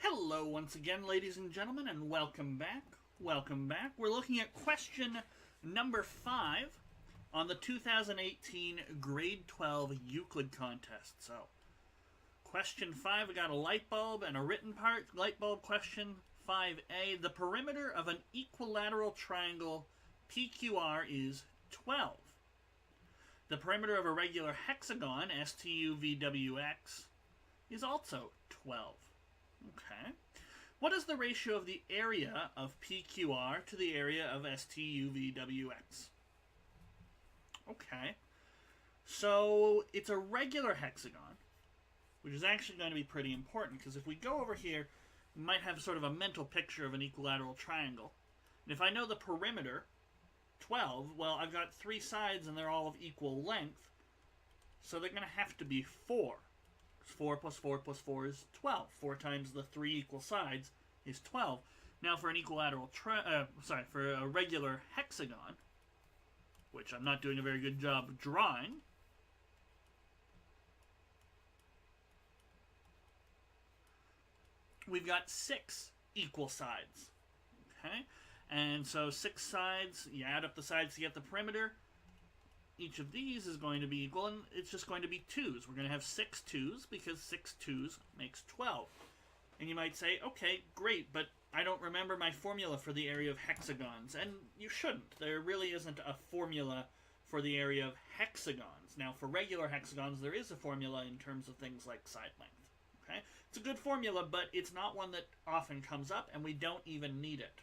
Hello once again, ladies and gentlemen, and welcome back. Welcome back. We're looking at question number 5 on the 2018 Grade 12 Euclid contest. So, question 5, we got a light bulb and a written part. Light bulb question 5A. The perimeter of an equilateral triangle PQR is 12. The perimeter of a regular hexagon, STUVWX, is also 12. Okay. What is the ratio of the area of PQR to the area of STUVWX? Okay. So it's a regular hexagon, which is actually going to be pretty important, because if we go over here, we might have sort of a mental picture of an equilateral triangle. And if I know the perimeter, 12, well, I've got 3 sides and they're all of equal length, so they're going to have to be 4. 4 plus 4 plus 4 is 12. 4 times the 3 equal sides is 12. Now for an equilateral for a regular hexagon, which I'm not doing a very good job of drawing, we've got 6 equal sides. Okay? And so 6 sides, you add up the sides to get the perimeter. Each of these is going to be equal, and it's just going to be 2's. We're going to have 6 2's, because 6 2's makes 12. And you might say, okay, great, but I don't remember my formula for the area of hexagons. And you shouldn't. There really isn't a formula for the area of hexagons. Now, for regular hexagons, there is a formula in terms of things like side length. Okay? It's a good formula, but it's not one that often comes up, and we don't even need it.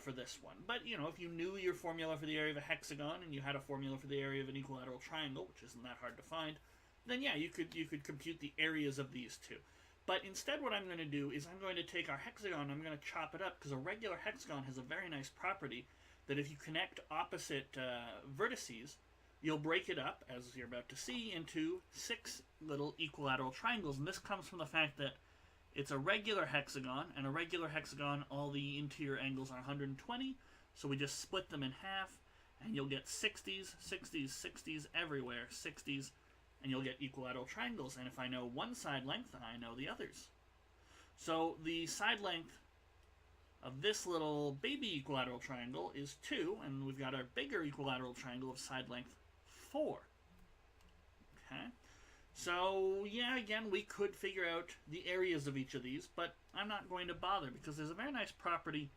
For this one. But, you know, if you knew your formula for the area of a hexagon and you had a formula for the area of an equilateral triangle, which isn't that hard to find, then yeah, you could compute the areas of these two. But instead what I'm going to do is I'm going to take our hexagon and I'm going to chop it up, because a regular hexagon has a very nice property that if you connect opposite vertices, you'll break it up, as you're about to see, into 6 little equilateral triangles. And this comes from the fact that it's a regular hexagon, and a regular hexagon, all the interior angles are 120, so we just split them in half, and you'll get 60s, 60s, 60s everywhere, 60s, and you'll get equilateral triangles. And if I know one side length, I know the others. So the side length of this little baby equilateral triangle is 2, and we've got our bigger equilateral triangle of side length 4. Okay? So, yeah, again, we could figure out the areas of each of these, but I'm not going to bother, because there's a very nice property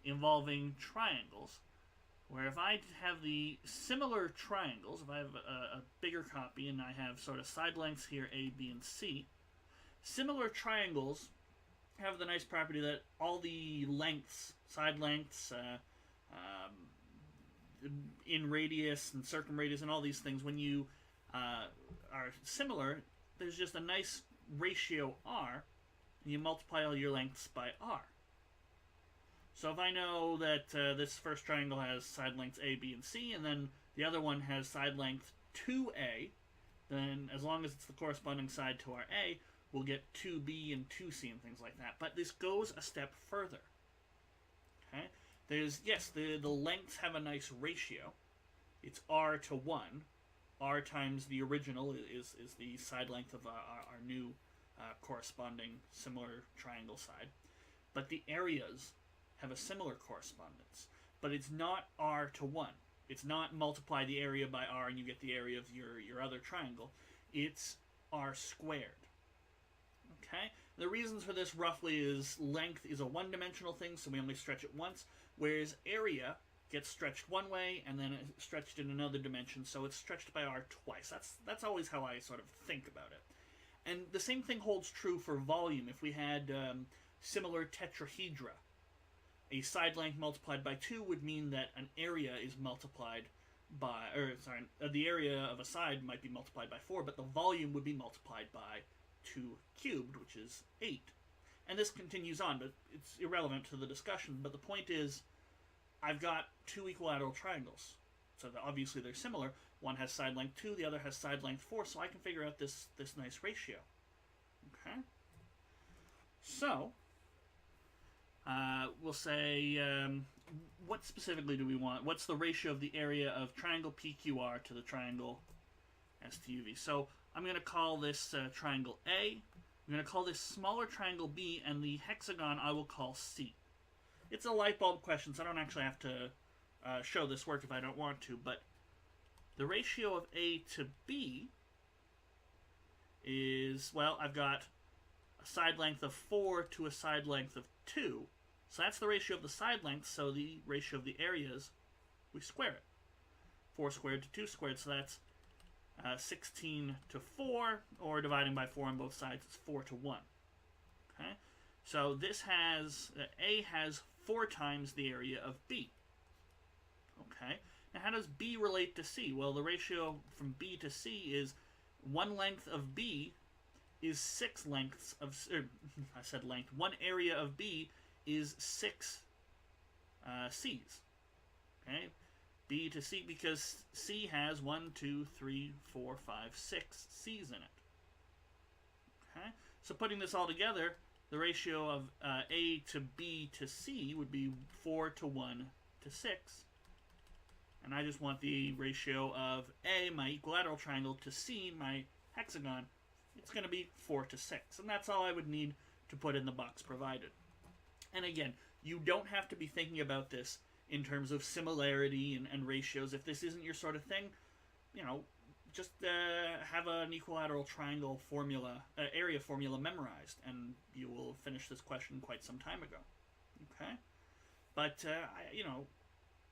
involving triangles, where if I have the similar triangles, if I have a bigger copy and I have sort of side lengths here, A, B, and C, similar triangles have the nice property that all the lengths, side lengths, in radius and circumradius and all these things, when you are similar, there's just a nice ratio R, and you multiply all your lengths by R. So if I know that this first triangle has side lengths A, B, and C, and then the other one has side length 2A, then as long as it's the corresponding side to our A, we'll get 2B and 2C and things like that. But this goes a step further. Okay? There's, yes, the lengths have a nice ratio. It's R to 1. R times the original is the side length of our new corresponding similar triangle side. But the areas have a similar correspondence. But it's not R to 1. It's not multiply the area by R and you get the area of your other triangle. It's R squared. Okay? The reasons for this roughly is length is a one-dimensional thing, so we only stretch it once, whereas area gets stretched one way and then it's stretched in another dimension, so it's stretched by R twice. That's always how I sort of think about it. And the same thing holds true for volume. If we had similar tetrahedra, a side length multiplied by 2 would mean that an area is multiplied by, the area of a side might be multiplied by 4, but the volume would be multiplied by 2 cubed, which is 8. And this continues on, but it's irrelevant to the discussion. But the point is, I've got 2 equilateral triangles. So obviously they're similar. One has side length 2, the other has side length 4, so I can figure out this nice ratio. Okay? So, we'll say, what specifically do we want? What's the ratio of the area of triangle PQR to the triangle STUV? So I'm going to call this triangle A, I'm going to call this smaller triangle B, and the hexagon I will call C. It's a light bulb question, so I don't actually have to show this work if I don't want to, but the ratio of A to B is, well, I've got a side length of 4 to a side length of 2. So that's the ratio of the side lengths, so the ratio of the areas, we square it. 4 squared to 2 squared, so that's 16 to 4, or dividing by 4 on both sides, it's 4 to 1. Okay? So this has, A has 4 times the area of B. Okay? Now how does B relate to C? Well, the ratio from B to C is 1 length of B is 6 lengths of, I said length, 1 area of B is 6 C's. Okay? B to C, because C has 1, 2, 3, 4, 5, 6 C's in it. Okay? So putting this all together, the ratio of A to B to C would be 4 to 1 to 6. And I just want the ratio of A, my equilateral triangle, to C, my hexagon. It's going to be 4 to 6. And that's all I would need to put in the box provided. And again, you don't have to be thinking about this in terms of similarity and ratios. If this isn't your sort of thing, you know, just have an equilateral triangle formula, area formula memorized, and you will finish this question quite some time ago. Okay? But, you know,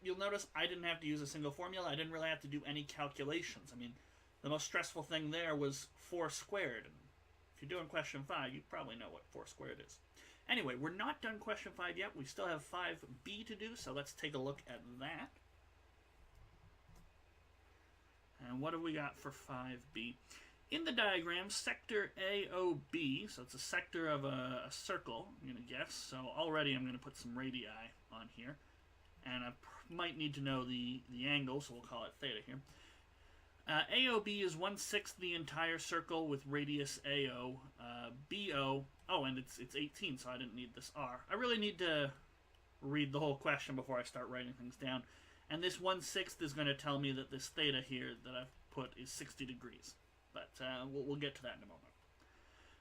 you'll notice I didn't have to use a single formula. I didn't really have to do any calculations. I mean, the most stressful thing there was 4 squared. And if you're doing question 5, you probably know what 4 squared is. Anyway, we're not done question 5 yet. We still have 5b to do, so let's take a look at that. And what have we got for 5b? In the diagram, sector AOB, so it's a sector of a circle, I'm going to guess. So already I'm going to put some radii on here. And I might need to know the angle, so we'll call it theta here. AOB is 1/6 the entire circle with radius AO. BO, oh, and it's 18, so I didn't need this R. I really need to read the whole question before I start writing things down. And this 1/6 is going to tell me that this theta here that I've put is 60 degrees. But we'll get to that in a moment.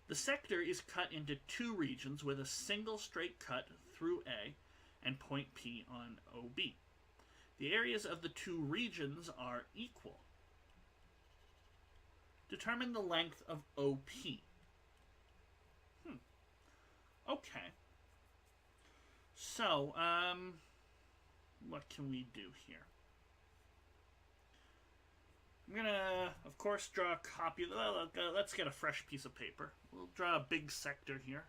The sector is cut into 2 regions with a single straight cut through A and point P on OB. The areas of the 2 regions are equal. Determine the length of OP. Okay. So, what can we do here? I'm gonna, of course, draw a copy. Let's get a fresh piece of paper. We'll draw a big sector here.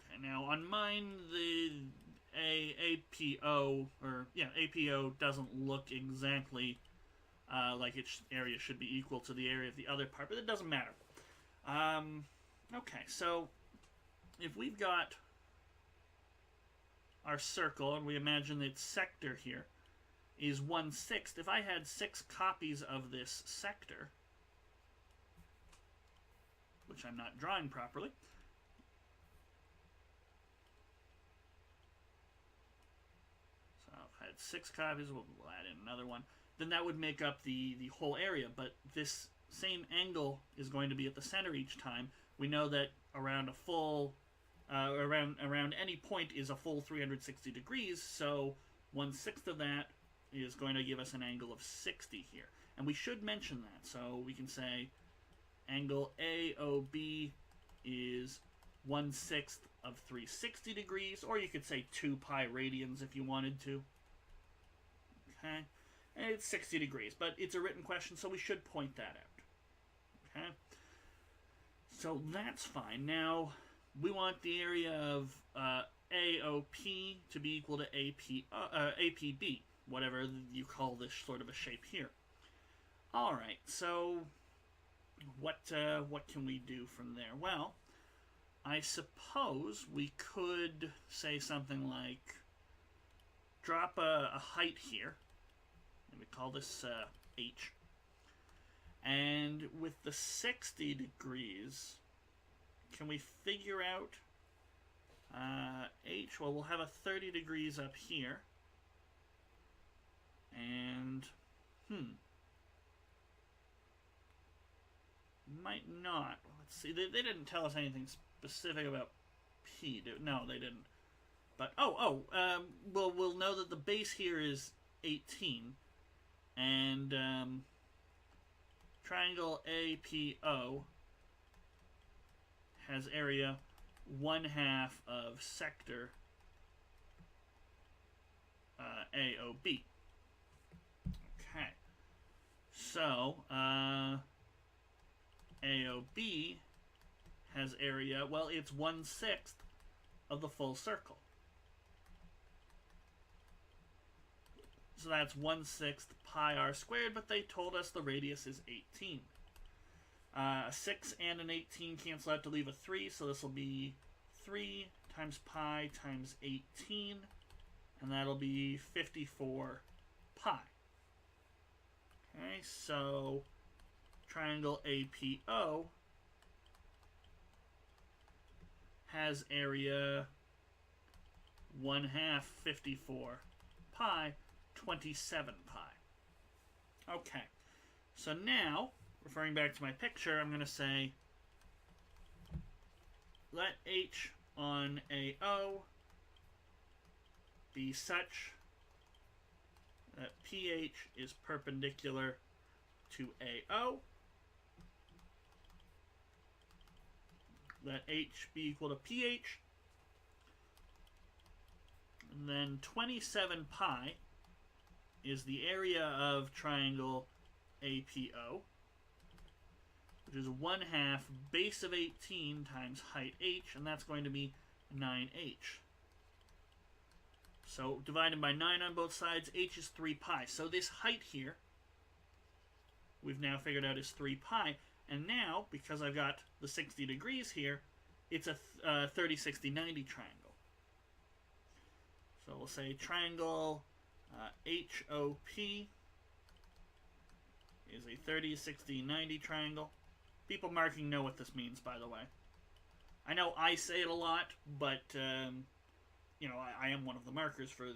Okay, now on mine, the APO, APO doesn't look exactly like its area should be equal to the area of the other part, but it doesn't matter. Okay, so if we've got our circle, and we imagine its sector here is 1/6, if I had 6 copies of this sector, which I'm not drawing properly, so if I had 6 copies, we'll add in another one, then that would make up the whole area, but this same angle is going to be at the center each time. We know that around a full, around any point is a full 360 degrees, so 1/6 of that is going to give us an angle of 60 here. And we should mention that, so we can say angle AOB is 1/6 of 360 degrees, or you could say 2 pi radians if you wanted to. Okay? And it's 60 degrees, but it's a written question, so we should point that out. Okay? So that's fine. Now, we want the area of AOP to be equal to APB, whatever you call this sort of a shape here. Alright, so what can we do from there? Well, I suppose we could say something like drop a height here. We call this H. And with the 60 degrees, can we figure out H? Well, we'll have a 30 degrees up here. And, might not. Let's see. They didn't tell us anything specific about P. No, they didn't. But, well, we'll know that the base here is 18. And triangle APO has area 1/2 of sector AOB. Okay. So, AOB has area, well, it's 1/6 of the full circle. So that's 1/6 pi r squared, but they told us the radius is 18. A 6 and an 18 cancel out to leave a 3, so this will be 3 times pi times 18, and that'll be 54 pi. Okay, so triangle APO has area 1/2 54 pi, 27 pi. Okay, so now, referring back to my picture, I'm going to say let H on AO be such that PH is perpendicular to AO. Let H be equal to PH. And then 27 pi is the area of triangle APO, which is 1/2 base of 18 times height H, and that's going to be 9H. So divided by 9 on both sides, H is 3 pi. So this height here, we've now figured out is 3 pi. And now, because I've got the 60 degrees here, it's a 30, 60, 90 triangle. So we'll say triangle HOP is a 30, 60, 90 triangle. People marking know what this means, by the way. I know I say it a lot, but you know, I am one of the markers for,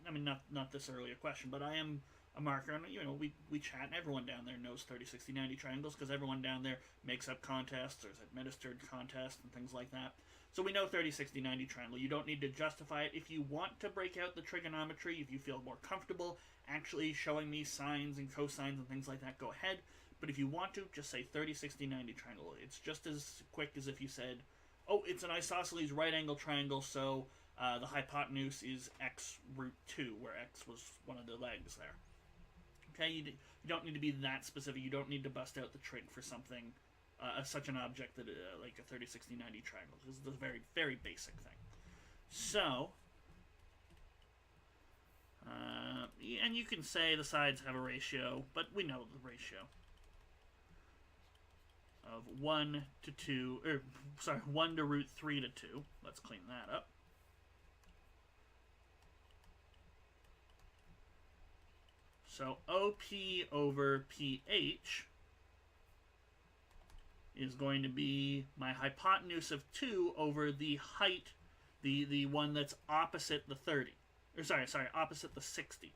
I mean, not this early a question, but I am a marker, and, you know, we chat, and everyone down there knows 30, 60, 90 triangles, because everyone down there makes up contests, there's administered contests, and things like that. So we know 30, 60, 90 triangle. You don't need to justify it. If you want to break out the trigonometry, if you feel more comfortable actually showing me sines and cosines and things like that, go ahead. But if you want to, just say 30, 60, 90 triangle. It's just as quick as if you said, oh, it's an isosceles right angle triangle, so the hypotenuse is x root 2, where x was one of the legs there. Okay, you don't need to be that specific. You don't need to bust out the trig for something, such an object that like a 30, 60, 90 triangle. This is a very, very basic thing. So, and you can say the sides have a ratio, but we know the ratio of 1 to 2, or sorry, 1 to root 3 to 2. Let's clean that up. So OP over PH is going to be my hypotenuse of 2 over the height, the one that's opposite the 30. Or sorry, opposite the 60.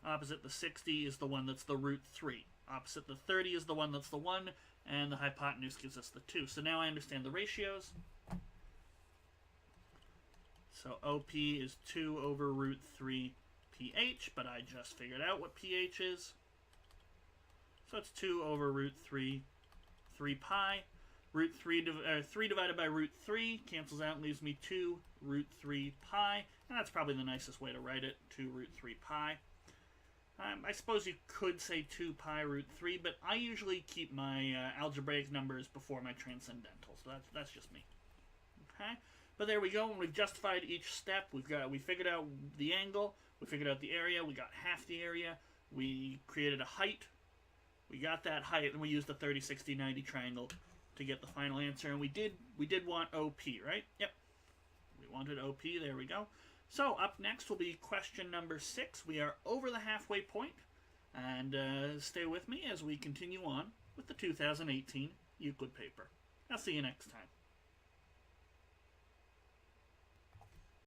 Opposite the 60 is the one that's the root 3. Opposite the 30 is the one that's the 1, and the hypotenuse gives us the 2. So now I understand the ratios. So OP is 2 over root 3 PH, but I just figured out what PH is. So it's 2 over root 3 pi. Root 3 divided by root 3 cancels out and leaves me 2 root 3 pi. And that's probably the nicest way to write it, 2 root 3 pi. I suppose you could say 2 pi root 3, but I usually keep my algebraic numbers before my transcendental, so that's just me. Okay? But there we go, and we've justified each step. We figured out the angle, we figured out the area, we got half the area, we created a height, we got that height, and we used the 30, 60, 90 triangle to get the final answer, and we did want OP, right? Yep. We wanted OP, there we go. So, up next will be question number 6. We are over the halfway point, and stay with me as we continue on with the 2018 Euclid paper. I'll see you next time.